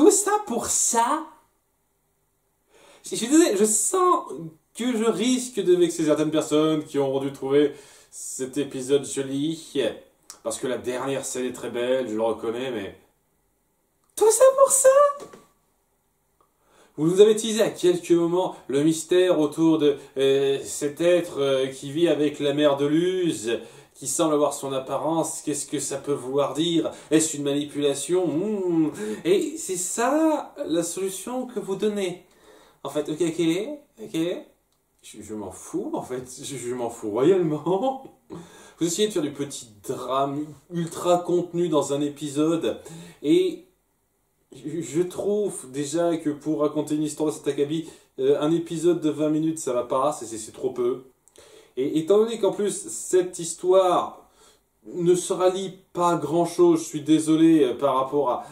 Tout ça pour ça? Je suis désolé, je sens que je risque de vexer certaines personnes qui auront dû trouver cet épisode joli. Parce que la dernière scène est très belle, je le reconnais, mais... Tout ça pour ça? Vous nous avez teasé à quelques moments le mystère autour de cet être qui vit avec la mère de Luz, qui semble avoir son apparence. Qu'est-ce que ça peut vouloir dire? Est-ce une manipulation? Et c'est ça la solution que vous donnez. En fait, ok. Je m'en fous, en fait. Je m'en fous royalement. Vous essayez de faire du petit drame ultra contenu dans un épisode. Et je trouve déjà que pour raconter une histoire de cet acabit, un épisode de 20 minutes, ça va pas. C'est trop peu. Et étant donné qu'en plus, cette histoire ne se rallie pas à grand-chose, je suis désolé par rapport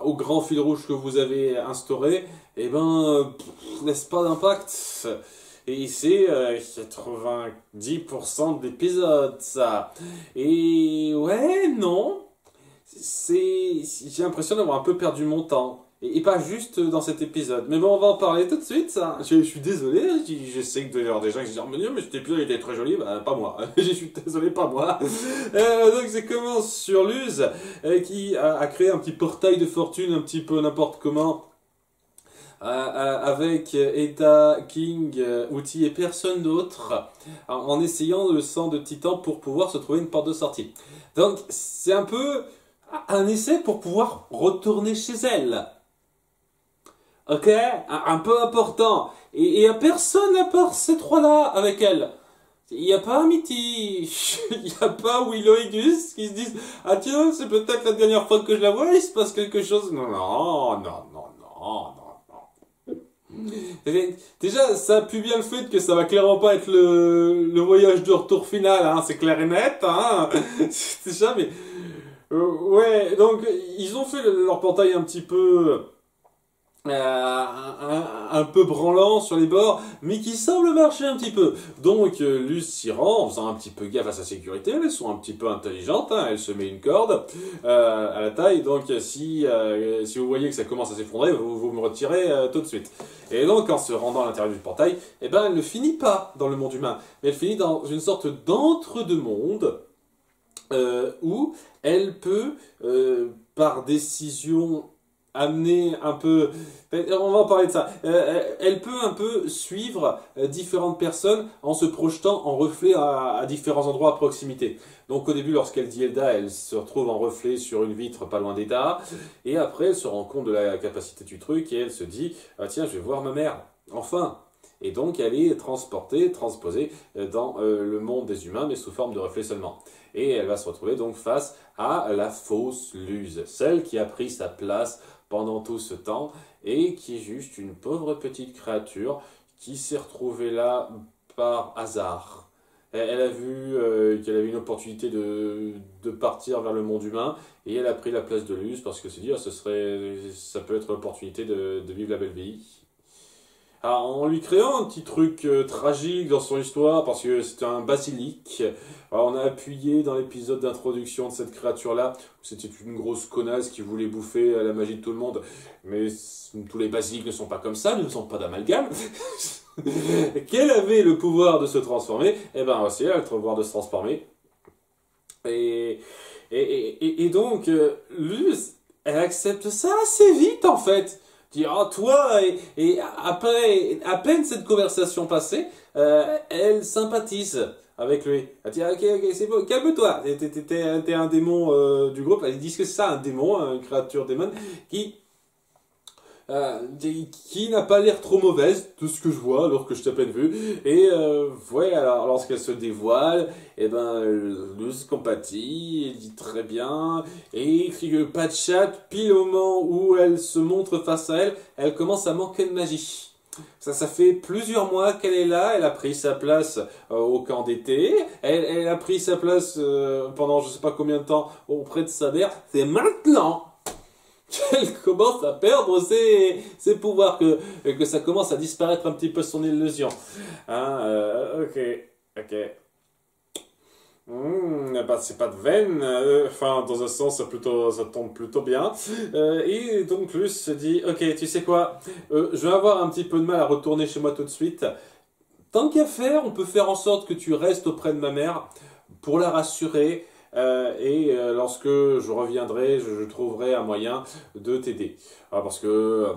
au grand fil rouge que vous avez instauré, eh ben, laisse pas d'impact. Et c'est 90% de l'épisode, ça. Et ouais, non. J'ai l'impression d'avoir un peu perdu mon temps. Et pas juste dans cet épisode. Mais bon, on va en parler tout de suite, ça. Je suis désolé, je sais que d'ailleurs des gens qui se disent « Mais cet épisode était très joli », bah pas moi. Je suis désolé, pas moi. Donc ça commence sur Luz, qui a créé un petit portail de fortune, un petit peu n'importe comment, avec Eda, King, Outil et personne d'autre, en essayant le sang de Titan pour pouvoir se trouver une porte de sortie. Donc c'est un peu un essai pour pouvoir retourner chez elle. Ok, un peu important. Et il n'y a personne à part ces trois-là avec elle. Il n'y a pas Amity, il n'y a pas Willow et Gus qui se disent « Ah tiens, c'est peut-être la dernière fois que je la vois, il se passe quelque chose. » Non. Déjà, ça appuie bien le fait que ça va clairement pas être le voyage de retour final, hein, c'est clair et net, hein. Déjà, mais... ouais, donc, ils ont fait leur portail un petit peu... un peu branlant sur les bords, mais qui semble marcher un petit peu. Donc, Luz s'y rend en faisant un petit peu gaffe à sa sécurité. Elles sont un petit peu intelligentes, hein. Elle se met une corde à la taille. Donc, si vous voyez que ça commence à s'effondrer, vous me retirez tout de suite. Et donc, en se rendant à l'intérieur du portail, eh ben, elle ne finit pas dans le monde humain, mais elle finit dans une sorte d'entre-deux-mondes où elle peut, par décision, amener un peu... On va en parler de ça. Elle peut un peu suivre différentes personnes en se projetant en reflet à différents endroits à proximité. Donc au début, lorsqu'elle dit Elda, elle se retrouve en reflet sur une vitre pas loin d'Eda. Et après, elle se rend compte de la capacité du truc et elle se dit « Ah tiens, je vais voir ma mère. Enfin !» Et donc elle est transposée dans le monde des humains, mais sous forme de reflet seulement. Et elle va se retrouver donc face à la fausse Luz, celle qui a pris sa place pendant tout ce temps, et qui est juste une pauvre petite créature qui s'est retrouvée là par hasard. Elle a vu qu'elle avait une opportunité de partir vers le monde humain, et elle a pris la place de Luz parce qu'elle s'est dit ça peut être l'opportunité de vivre la belle vie. Alors, en lui créant un petit truc tragique dans son histoire, parce que c'était un basilic. Alors, on a appuyé dans l'épisode d'introduction de cette créature-là, où c'était une grosse connasse qui voulait bouffer la magie de tout le monde. Mais tous les basilics ne sont pas comme ça, ne sont pas d'amalgame. Qu'elle avait le pouvoir de se transformer, et ben aussi, elle a le pouvoir de se transformer. Et donc, Luz, elle accepte ça assez vite, en fait. Dire ah toi et après à peine cette conversation passée, elle sympathise avec lui. Elle dit ok c'est bon, calme-toi, t'es un démon du groupe. Ils disent que c'est ça, un démon, une créature démon qui n'a pas l'air trop mauvaise de ce que je vois alors que je t'ai à peine vu. Et ouais, alors lorsqu'elle se dévoile, et ben Luz compatit, elle dit très bien, et écrit que pas de chat, pile au moment où elle se montre face à elle, elle commence à manquer de magie. Ça fait plusieurs mois qu'elle est là, elle a pris sa place au camp d'été, elle a pris sa place pendant je sais pas combien de temps auprès de sa mère, c'est maintenant qu'elle commence à perdre ses pouvoirs, que ça commence à disparaître un petit peu son illusion. Hein, ok. Bah, c'est pas de veine, enfin, dans un sens, ça tombe plutôt bien. Et donc, Luce se dit, ok, tu sais quoi, je vais avoir un petit peu de mal à retourner chez moi tout de suite. Tant qu'à faire, on peut faire en sorte que tu restes auprès de ma mère pour la rassurer. Lorsque je reviendrai, je trouverai un moyen de t'aider. Parce que,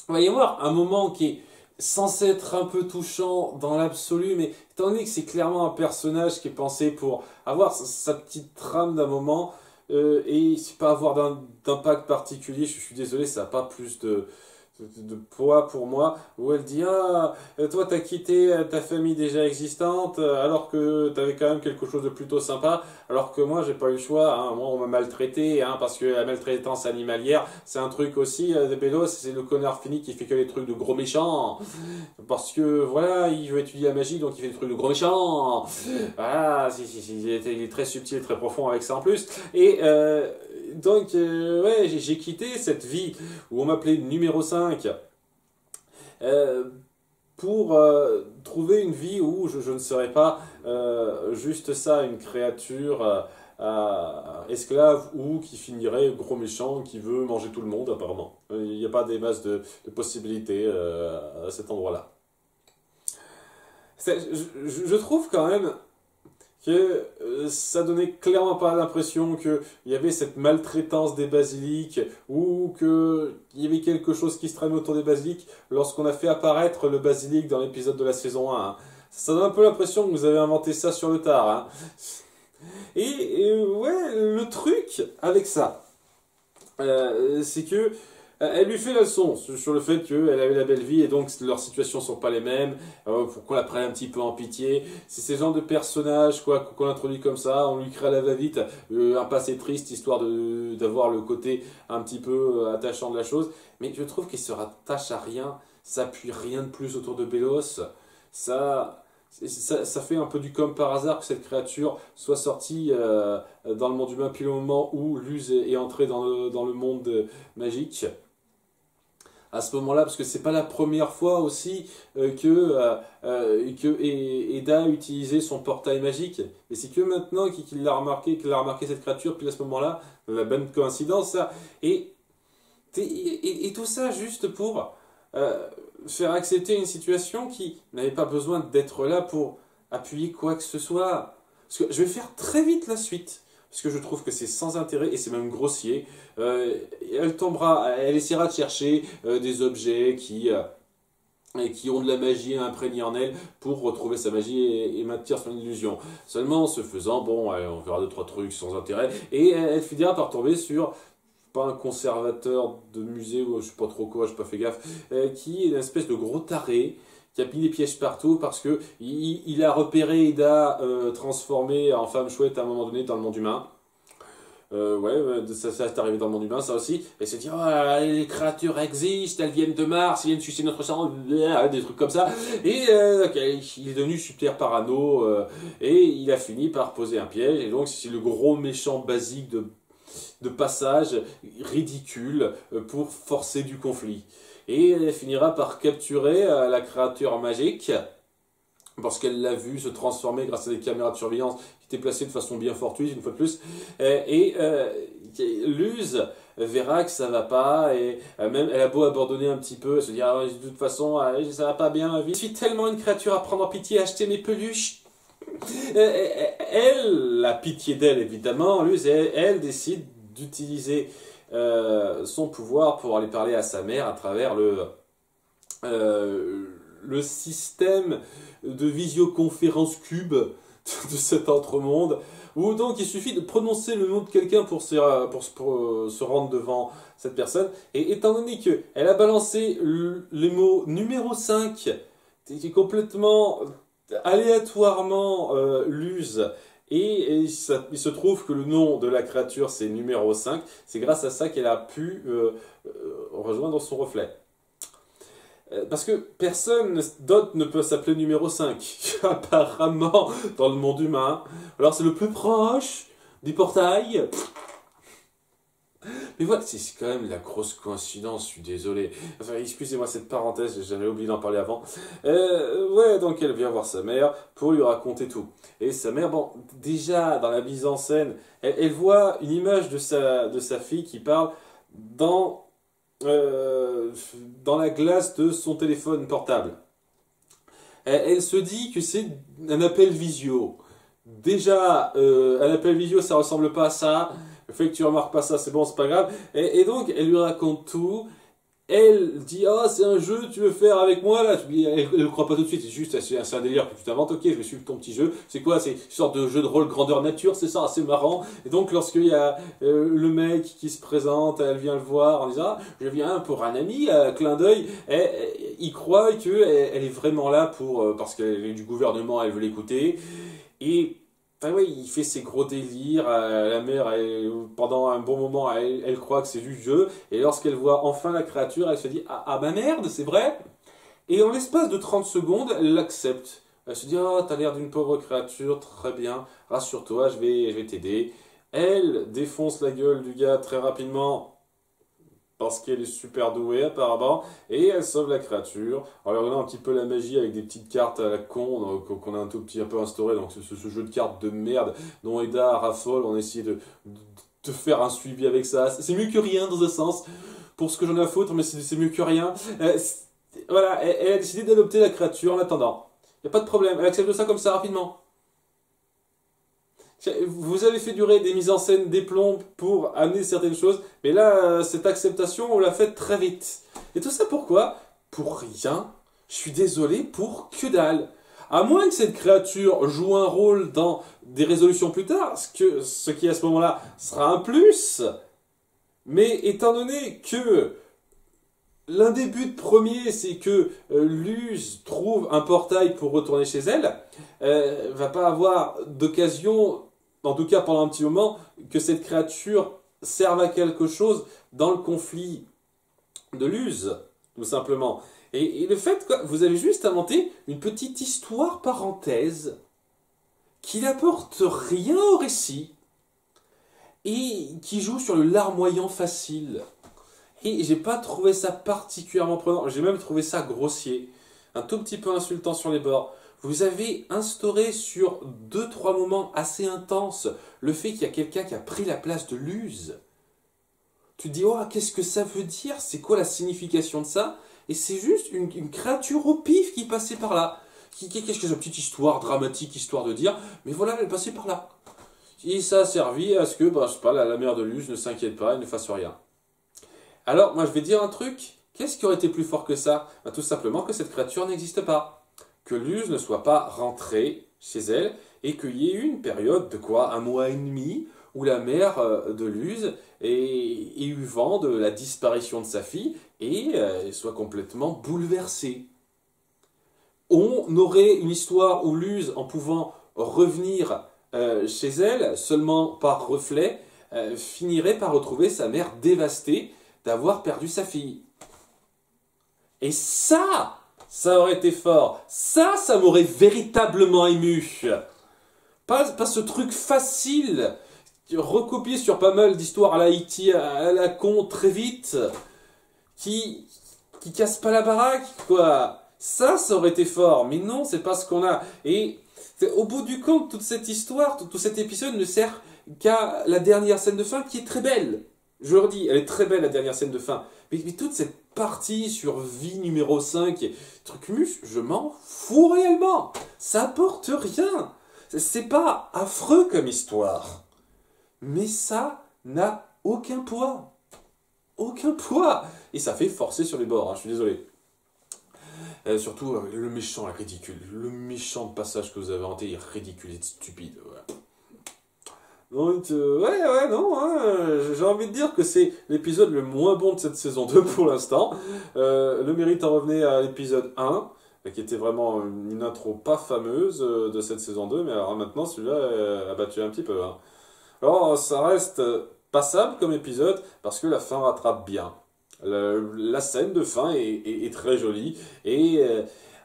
il va y avoir un moment qui est censé être un peu touchant dans l'absolu, mais étant donné que c'est clairement un personnage qui est pensé pour avoir sa petite trame d'un moment, et c'est pas avoir d'impact particulier, je suis désolé, ça n'a pas plus de poids pour moi, où elle dit ah, toi t'as quitté ta famille déjà existante alors que t'avais quand même quelque chose de plutôt sympa, alors que moi j'ai pas eu le choix, hein. Moi on m'a maltraité, hein, parce que la maltraitance animalière c'est un truc aussi de Bélos, c'est le connard fini qui fait que les trucs de gros méchants, parce que voilà, il veut étudier la magie donc il fait des trucs de gros méchants, voilà, il est très subtil, très profond avec ça en plus, ouais, j'ai quitté cette vie où on m'appelait numéro 5 euh, pour trouver une vie où je ne serais pas juste ça, une créature esclave ou qui finirait gros méchant qui veut manger tout le monde apparemment. Il n'y a pas des masses de possibilités à cet endroit-là. Je trouve quand même que ça donnait clairement pas l'impression qu'il y avait cette maltraitance des basiliques ou qu'il y avait quelque chose qui se tramait autour des basiliques lorsqu'on a fait apparaître le basilic dans l'épisode de la saison 1. Hein. Ça donne un peu l'impression que vous avez inventé ça sur le tard. Hein. Ouais, le truc avec ça, c'est que elle lui fait la leçon sur le fait qu'elle avait la belle vie et donc leurs situations sont pas les mêmes, pour qu'on la prenne un petit peu en pitié. C'est ces genres de personnages quoi qu'on introduit comme ça, on lui crée à la va-vite un passé triste histoire d'avoir le côté un petit peu attachant de la chose. Mais je trouve qu'il se rattache à rien, ça appuie rien de plus autour de Bélos. Ça fait un peu du comme par hasard que cette créature soit sortie dans le monde humain puis le moment où Luz est entrée dans le monde magique à ce moment-là, parce que c'est pas la première fois aussi que Eda a utilisé son portail magique. Et c'est que maintenant qu'il l'a remarqué cette créature, puis à ce moment-là, la bonne coïncidence, ça. Et tout ça juste pour faire accepter une situation qui n'avait pas besoin d'être là pour appuyer quoi que ce soit. Parce que je vais faire très vite la suite parce que je trouve que c'est sans intérêt et c'est même grossier. Elle essaiera de chercher des objets qui ont de la magie imprégnée en elle pour retrouver sa magie et maintenir son illusion. Seulement, en ce faisant, bon, on verra deux, trois trucs sans intérêt, et elle finira par tomber sur, pas un conservateur de musée, ou je sais pas trop quoi, j'ai pas fait gaffe, qui est une espèce de gros taré, qui a mis des pièges partout parce que il a repéré Eda transformée en femme chouette à un moment donné dans le monde humain. Ça c'est arrivé dans le monde humain, ça aussi. Et se dit, oh, les créatures existent, elles viennent de Mars, elles viennent sucer notre sang, des trucs comme ça. Et il est devenu super parano, et il a fini par poser un piège. Et donc, c'est le gros méchant basique de passage ridicule pour forcer du conflit. Et elle finira par capturer la créature magique parce qu'elle l'a vu se transformer grâce à des caméras de surveillance qui étaient placées de façon bien fortuite, une fois de plus. Luz verra que ça va pas, et même elle a beau abandonner un petit peu, elle se dit ah, de toute façon ça va pas bien, vite. Je suis tellement une créature à prendre en pitié, à acheter mes peluches. Elle, la pitié d'elle évidemment, Luz, elle décide d'utiliser son pouvoir pour aller parler à sa mère à travers le système de visioconférence cube de cet entremonde, où donc il suffit de prononcer le nom de quelqu'un pour se rendre devant cette personne. Et étant donné qu'elle a balancé les mots numéro 5, qui est complètement aléatoirement Luz, et il se trouve que le nom de la créature c'est numéro 5, c'est grâce à ça qu'elle a pu rejoindre son reflet. Parce que personne d'autre ne peut s'appeler numéro 5, apparemment, dans le monde humain. Alors c'est le plus proche du portail. Mais voilà, c'est quand même la grosse coïncidence, je suis désolé. Enfin, excusez-moi cette parenthèse, j'avais oublié d'en parler avant. Ouais, donc elle vient voir sa mère pour lui raconter tout. Et sa mère, bon, déjà, dans la mise en scène, elle voit une image de sa fille qui parle dans, dans la glace de son téléphone portable. Elle se dit que c'est un appel visio. Déjà, un appel visio, ça ressemble pas à ça. Le fait que tu remarques pas ça, c'est bon, c'est pas grave. Et donc, elle lui raconte tout. Elle dit, ah, c'est un jeu, tu veux faire avec moi là? Elle ne croit pas tout de suite, c'est juste, c'est un délire que tu t'inventes. Ok, je vais suivre ton petit jeu. C'est quoi? C'est une sorte de jeu de rôle grandeur nature, c'est ça, assez marrant. Et donc, lorsqu'il y a le mec qui se présente, elle vient le voir en disant, ah, je viens pour un ami, clin d'œil. Il croit qu'elle elle est vraiment là pour, parce qu'elle est du gouvernement, elle veut l'écouter. Et enfin, ouais, il fait ses gros délires. La mère, pendant un bon moment, elle croit que c'est du jeu. Et lorsqu'elle voit enfin la créature, elle se dit ah, ah bah merde, c'est vrai. Et en l'espace de 30 secondes, elle l'accepte. Elle se dit oh, t'as l'air d'une pauvre créature, très bien, rassure-toi, je vais t'aider. Elle défonce la gueule du gars très rapidement parce qu'elle est super douée apparemment, et elle sauve la créature en leur donnant un petit peu la magie avec des petites cartes à la con qu'on a un tout petit peu instauré, donc ce jeu de cartes de merde dont Eda raffole, on a essayé de faire un suivi avec ça, c'est mieux que rien dans un sens, pour ce que j'en ai à foutre, mais c'est mieux que rien. Voilà, elle a décidé d'adopter la créature en attendant, il n'y a pas de problème, elle accepte ça comme ça rapidement. Vous avez fait durer des mises en scène, des plombs pour amener certaines choses, mais là, cette acceptation, on l'a faite très vite. Et tout ça pourquoi? Pour rien. Je suis désolé, pour que dalle. À moins que cette créature joue un rôle dans des résolutions plus tard, ce qui à ce moment-là sera un plus. Mais étant donné que l'un des buts premiers, c'est que Luz trouve un portail pour retourner chez elle, va pas avoir d'occasion, en tout cas pendant un petit moment, que cette créature serve à quelque chose dans le conflit de Luz, tout simplement. Et le fait que vous avez juste inventé une petite histoire parenthèse qui n'apporte rien au récit et qui joue sur le larmoyant facile. Et j'ai pas trouvé ça particulièrement prenant, j'ai même trouvé ça grossier, un tout petit peu insultant sur les bords. Vous avez instauré sur 2-3 moments assez intenses le fait qu'il y a quelqu'un qui a pris la place de Luz. Tu te dis, oh, qu'est-ce que ça veut dire? C'est quoi la signification de ça? Et c'est juste une créature au pif qui passait par là. Qu'est-ce que c'est une petite histoire dramatique, histoire de dire, mais voilà, elle passait par là. Et ça a servi à ce que, bah, je sais pas, la mère de Luz ne s'inquiète pas, elle ne fasse rien. Alors, moi je vais dire un truc, qu'est-ce qui aurait été plus fort que ça? Bah, tout simplement que cette créature n'existe pas. Que Luz ne soit pas rentrée chez elle, et qu'il y ait eu une période de quoi? 1 mois et demi, où la mère de Luz ait eu vent de la disparition de sa fille, et soit complètement bouleversée. On aurait une histoire où Luz, en pouvant revenir chez elle, seulement par reflet, finirait par retrouver sa mère dévastée d'avoir perdu sa fille. Et ça aurait été fort. Ça m'aurait véritablement ému. Pas ce truc facile, recopié sur pas mal d'histoires à la Haïti, à la con, très vite, qui casse pas la baraque, quoi. Ça aurait été fort. Mais non, c'est pas ce qu'on a. Et au bout du compte, toute cette histoire, tout cet épisode ne sert qu'à la dernière scène de fin qui est très belle. Je le redis, elle est très belle la dernière scène de fin. Mais toute cette partie sur vie numéro 5, truc muche, je m'en fous réellement. Ça apporte rien. C'est pas affreux comme histoire. Mais ça n'a aucun poids. Aucun poids. Et ça fait forcer sur les bords, hein, je suis désolé. Surtout, le méchant est ridicule. Le méchant de passage que vous avez inventé est ridicule et stupide. Ouais. Donc, ouais, non, hein, j'ai envie de dire que c'est l'épisode le moins bon de cette saison 2 pour l'instant. Le mérite en revenait à l'épisode 1, qui était vraiment une intro pas fameuse de cette saison 2, mais alors maintenant celui-là a battu un petit peu. Hein. Alors, ça reste passable comme épisode, parce que la fin rattrape bien. La scène de fin est très jolie, et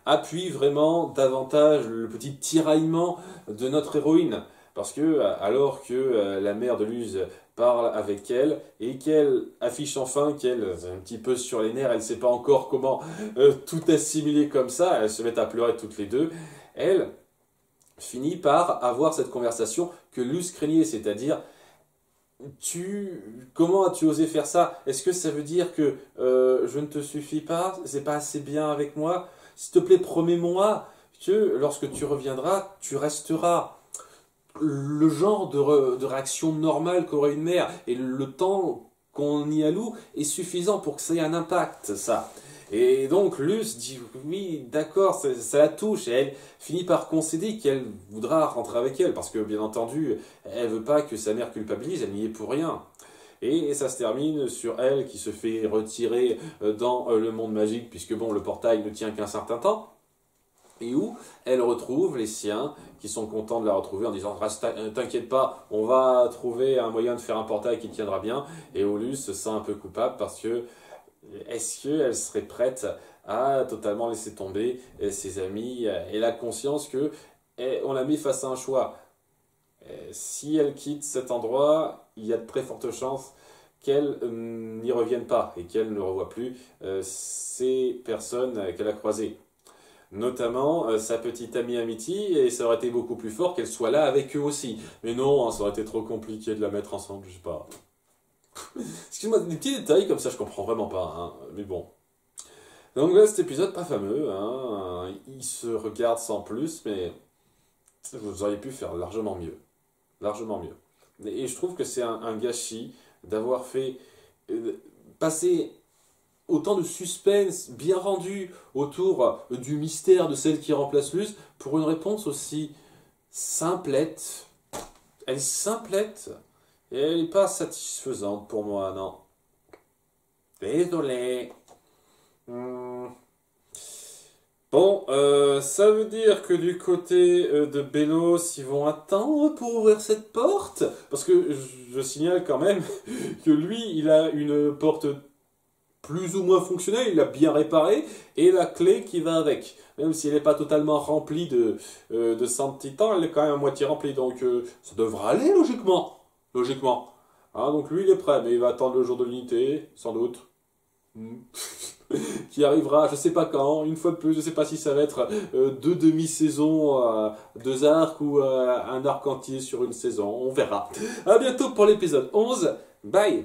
appuie vraiment davantage le petit tiraillement de notre héroïne. Parce que, alors que la mère de Luz parle avec elle et qu'elle affiche enfin qu'elle est un petit peu sur les nerfs, elle ne sait pas encore comment tout assimiler comme ça, elles se mettent à pleurer toutes les deux, elle finit par avoir cette conversation que Luce craignait, c'est-à-dire comment as-tu osé faire ça? Est-ce que ça veut dire que je ne te suffis pas? C'est pas assez bien avec moi? S'il te plaît, promets-moi que lorsque tu reviendras, tu resteras. Le genre de réaction normale qu'aurait une mère et le temps qu'on y alloue est suffisant pour que ça ait un impact, ça. Et donc Luce dit oui, d'accord, ça la touche et elle finit par concéder qu'elle voudra rentrer avec elle parce que bien entendu, elle veut pas que sa mère culpabilise, elle n'y est pour rien. Et ça se termine sur elle qui se fait retirer dans le monde magique puisque bon, le portail ne tient qu'un certain temps et où elle retrouve les siens qui sont contents de la retrouver en disant t'inquiète pas, on va trouver un moyen de faire un portail qui tiendra bien. Et Luce se sent un peu coupable parce que est-ce qu'elle serait prête à totalement laisser tomber ses amis et la conscience que on l'a mis face à un choix. Si elle quitte cet endroit, il y a de très fortes chances qu'elle n'y revienne pas et qu'elle ne revoie plus ces personnes qu'elle a croisées. Notamment sa petite amie Amity, et ça aurait été beaucoup plus fort qu'elle soit là avec eux aussi. Mais non, hein, ça aurait été trop compliqué de la mettre ensemble, je sais pas. Excuse-moi, des petits détails comme ça, je comprends vraiment pas, hein, mais bon. Donc là, cet épisode, pas fameux, hein, il se regarde sans plus, mais vous auriez pu faire largement mieux. Largement mieux. Et je trouve que c'est un gâchis d'avoir fait passer autant de suspense bien rendu autour du mystère de celle qui remplace Luce pour une réponse aussi simplette. Elle est simplette et elle n'est pas satisfaisante pour moi, non. Désolé. Bon, ça veut dire que du côté de Bélos, ils vont attendre pour ouvrir cette porte? Parce que je signale quand même que lui, il a une porte plus ou moins fonctionnelle, il l'a bien réparée, et la clé qui va avec. Même si elle n'est pas totalement remplie de sang de titan, elle est quand même à moitié remplie, donc ça devrait aller logiquement. Logiquement. Hein, donc lui, il est prêt, mais il va attendre le jour de l'unité, sans doute. Qui arrivera, je sais pas quand, une fois de plus, je sais pas si ça va être deux demi-saisons, deux arcs ou un arc entier sur une saison, on verra. À bientôt pour l'épisode 11, bye!